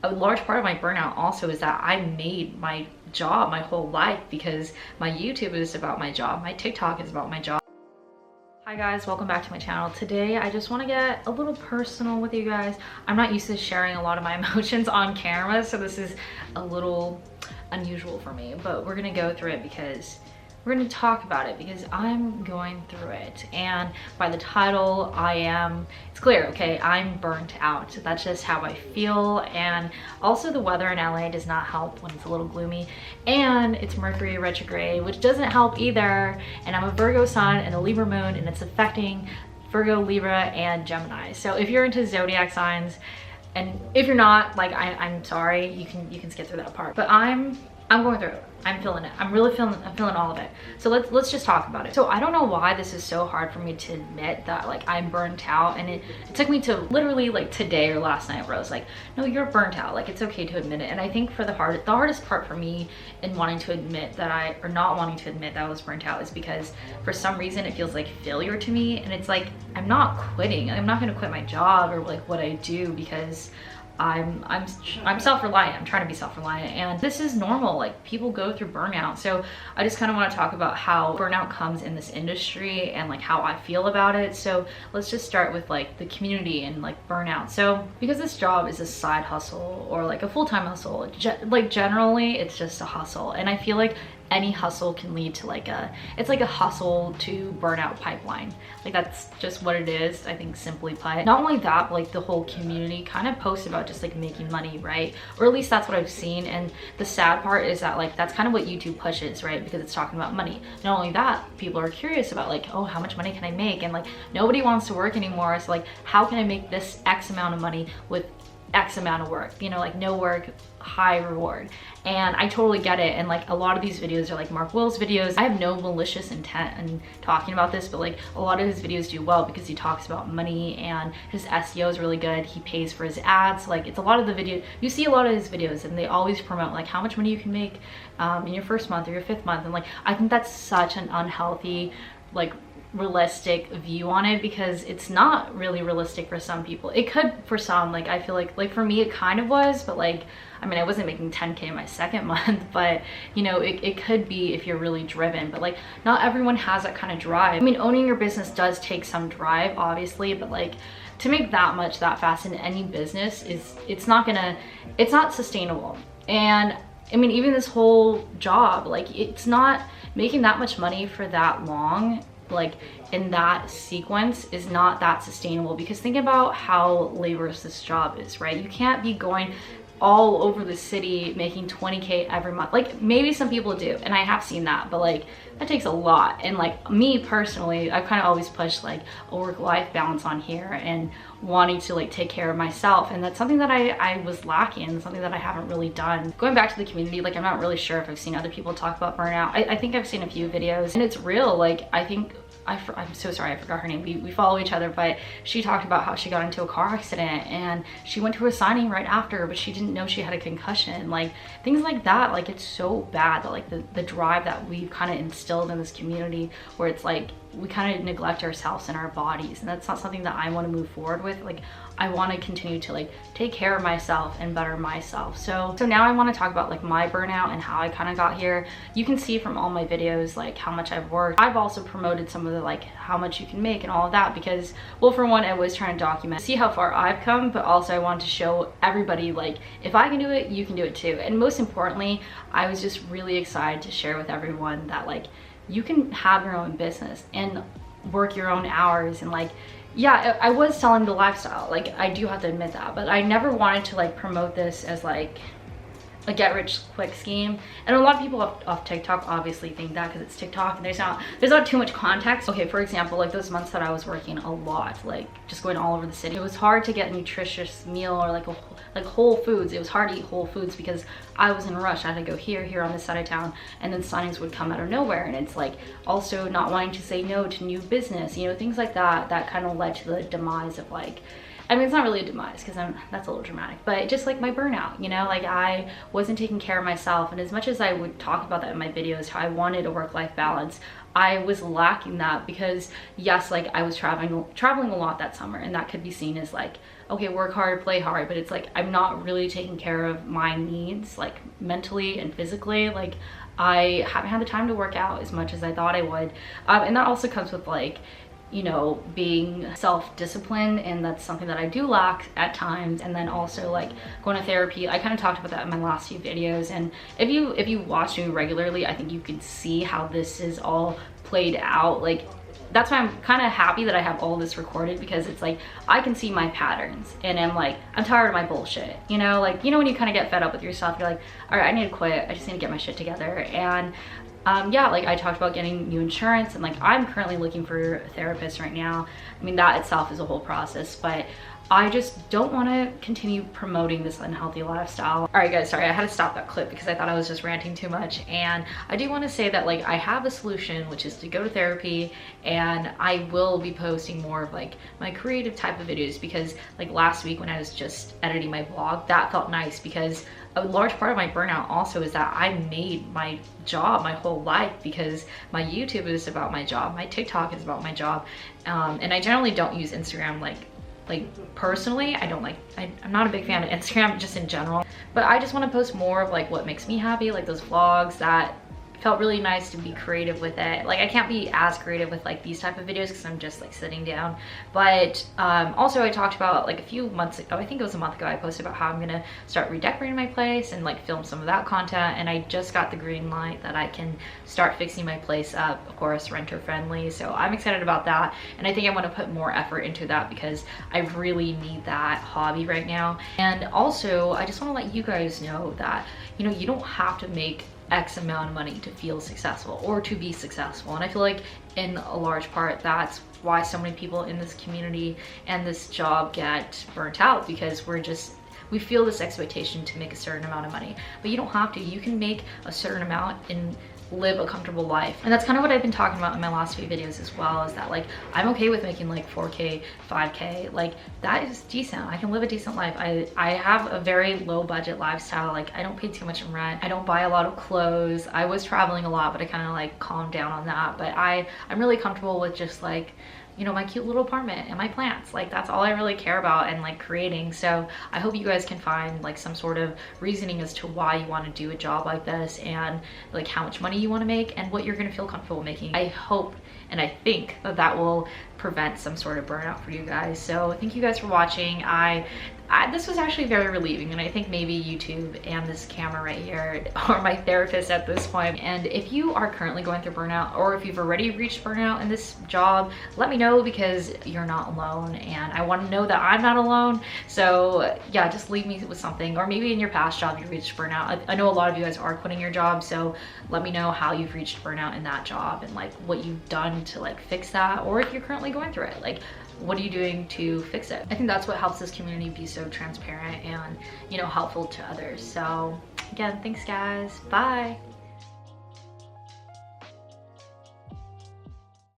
A large part of my burnout also is that I made my job my whole life, because my YouTube is about my job, my TikTok is about my job. Hi guys, welcome back to my channel. Today I just want to get a little personal with you guys. I'm not used to sharing a lot of my emotions on camera, so this is a little unusual for me, but we're gonna go through it because we're gonna talk about it, because I'm going through it. And by the title, it's clear, okay? I'm burnt out. That's just how I feel. And also the weather in LA does not help when it's a little gloomy. And it's Mercury retrograde, which doesn't help either. And I'm a Virgo sun and a Libra moon, and it's affecting Virgo, Libra, and Gemini. So if you're into zodiac signs, and if you're not, like, I'm sorry, you can skip through that part. But I'm going through it. I'm feeling it. I'm feeling all of it. So let's just talk about it. So I don't know why this is so hard for me to admit that, like, I'm burnt out, and it took me to literally like today or last night where I was like, no, you're burnt out. Like, it's okay to admit it. And I think for the hardest part for me in wanting to admit that not wanting to admit that I was burnt out is because for some reason it feels like failure to me. And it's like, I'm not quitting. I'm not gonna quit my job or like what I do, because I'm self-reliant. I'm trying to be self-reliant, and this is normal. Like, people go through burnout. So I just kind of want to talk about how burnout comes in this industry and like how I feel about it. So let's just start with like the community and like burnout. So because this job is a side hustle or like a full-time hustle, like generally it's just a hustle, and I feel like any hustle can lead to it's like a hustle to burnout pipeline. Like, that's just what it is, I think, simply put. Not only that, but like the whole community kind of posts about just like making money, right? Or at least that's what I've seen. And the sad part is that like that's kind of what YouTube pushes, right? Because it's talking about money. Not only that, people are curious about like, oh, how much money can I make? And like, nobody wants to work anymore, so like, how can I make this X amount of money with X amount of work? You know, like, no work, high reward. And I totally get it. And like, a lot of these videos are like Mark Will's videos. I have no malicious intent in talking about this, but like, a lot of his videos do well because he talks about money, and his SEO is really good. He pays for his ads. Like, it's a lot of the video, you see a lot of his videos, and they always promote like how much money you can make in your first month or your fifth month. And like, I think that's such an unhealthy, like, realistic view on it, because it's not really realistic for some people. It could for some. Like, I feel like for me it kind of was, but like, I mean, I wasn't making 10K my second month, but you know, it could be if you're really driven. But like, not everyone has that kind of drive. I mean, owning your business does take some drive, obviously, but like, to make that much that fast in any business it's not sustainable. And I mean, even this whole job, like, it's not making that much money for that long, like in that sequence, is not that sustainable. Because think about how laborious this job is, right? You can't be going all over the city making 20K every month. Like, maybe some people do, and I have seen that, but like, that takes a lot. And like, me personally, I kind of always push like a work-life balance on here, and wanting to like take care of myself. And that's something that I was lacking, something that I haven't really done. Going back to the community, like, I'm not really sure if I've seen other people talk about burnout. I think I've seen a few videos, and it's real. Like, I think I'm so sorry, I forgot her name. We follow each other, but she talked about how she got into a car accident, and she went to a signing right after, but she didn't know she had a concussion. Like, things like that. Like, it's so bad that like the drive that we've kind of instilled in this community, where it's like, we kind of neglect ourselves and our bodies, and that's not something that I want to move forward with. Like, I want to continue to like take care of myself and better myself. So now I want to talk about like my burnout and how I kind of got here. You can see from all my videos like how much I've worked. I've also promoted some of the like how much you can make and all of that, because, well, for one, I was trying to document, see how far I've come, but also I want to show everybody like, if I can do it, you can do it too. And most importantly, I was just really excited to share with everyone that like, you can have your own business and work your own hours. And like, yeah, I was selling the lifestyle, like, I do have to admit that, but I never wanted to like promote this as like a get rich quick scheme. And a lot of people off TikTok obviously think that, because it's TikTok and there's not too much context. Okay, for example, like those months that I was working a lot, like just going all over the city, it was hard to get a nutritious meal or like whole foods. It was hard to eat whole foods because I was in a rush. I had to go here on this side of town, and then signings would come out of nowhere. And it's like, also not wanting to say no to new business, you know, things like that kind of led to the demise of like I mean, it's not really a demise because that's a little dramatic, but just like my burnout, you know, like I wasn't taking care of myself. And as much as I would talk about that in my videos, how I wanted a work-life balance, I was lacking that because yes, like I was traveling a lot that summer, and that could be seen as like, okay, work hard, play hard, but it's like I'm not really taking care of my needs, like mentally and physically. Like I haven't had the time to work out as much as I thought I would, and that also comes with like, you know, being self-disciplined, and that's something that I do lack at times. And then also like going to therapy. I kind of talked about that in my last few videos, and if you watch me regularly, I think you can see how this is all played out. Like that's why I'm kind of happy that I have all this recorded, because it's like I can see my patterns, and I'm like, I'm tired of my bullshit, you know, like, you know, when you kind of get fed up with yourself, you're like, all right, I need to quit, I just need to get my shit together. And yeah, like I talked about getting new insurance, and like I'm currently looking for a therapist right now. I mean, that itself is a whole process, but I just don't want to continue promoting this unhealthy lifestyle. All right guys, sorry, I had to stop that clip because I thought I was just ranting too much. And I do want to say that like I have a solution, which is to go to therapy, and I will be posting more of like my creative type of videos, because like last week when I was just editing my vlog, that felt nice, because a large part of my burnout also is that I made my job my whole life, because my YouTube is about my job, my TikTok is about my job, and I generally don't use Instagram like personally. I don't like, I'm not a big fan of Instagram just in general, but I just want to post more of like what makes me happy, like those vlogs. That felt really nice to be creative with it. Like I can't be as creative with like these type of videos because I'm just like sitting down. But also I talked about like a few months ago, I think it was a month ago, I posted about how I'm gonna start redecorating my place and like film some of that content, and I just got the green light that I can start fixing my place up, of course renter friendly. So I'm excited about that, and I think I want to put more effort into that because I really need that hobby right now. And also I just want to let you guys know that, you know, you don't have to make X amount of money to feel successful or to be successful. And I feel like in a large part that's why so many people in this community and this job get burnt out, because we feel this expectation to make a certain amount of money. But you don't have to. You can make a certain amount and live a comfortable life. And that's kind of what I've been talking about in my last few videos as well, is that like I'm okay with making like 4K, 5K, like that is decent. I can live a decent life. I have a very low budget lifestyle. Like I don't pay too much in rent, I don't buy a lot of clothes. I was traveling a lot, but I kind of like calmed down on that. But I'm really comfortable with just like, you know, my cute little apartment and my plants. Like that's all I really care about, and like creating. So I hope you guys can find like some sort of reasoning as to why you want to do a job like this, and like how much money you want to make and what you're going to feel comfortable making. I hope and I think that that will prevent some sort of burnout for you guys. So thank you guys for watching. This was actually very relieving, and I think maybe YouTube and this camera right here are my therapist at this point. And if you are currently going through burnout, or if you've already reached burnout in this job, let me know, because you're not alone, and I want to know that I'm not alone. So yeah, just leave me with something. Or maybe in your past job you reached burnout. I know a lot of you guys are quitting your job, so let me know how you've reached burnout in that job, and like what you've done to like fix that, or if you're currently going through it, like what are you doing to fix it? I think that's what helps this community be so transparent and, you know, helpful to others. So again, thanks guys, bye.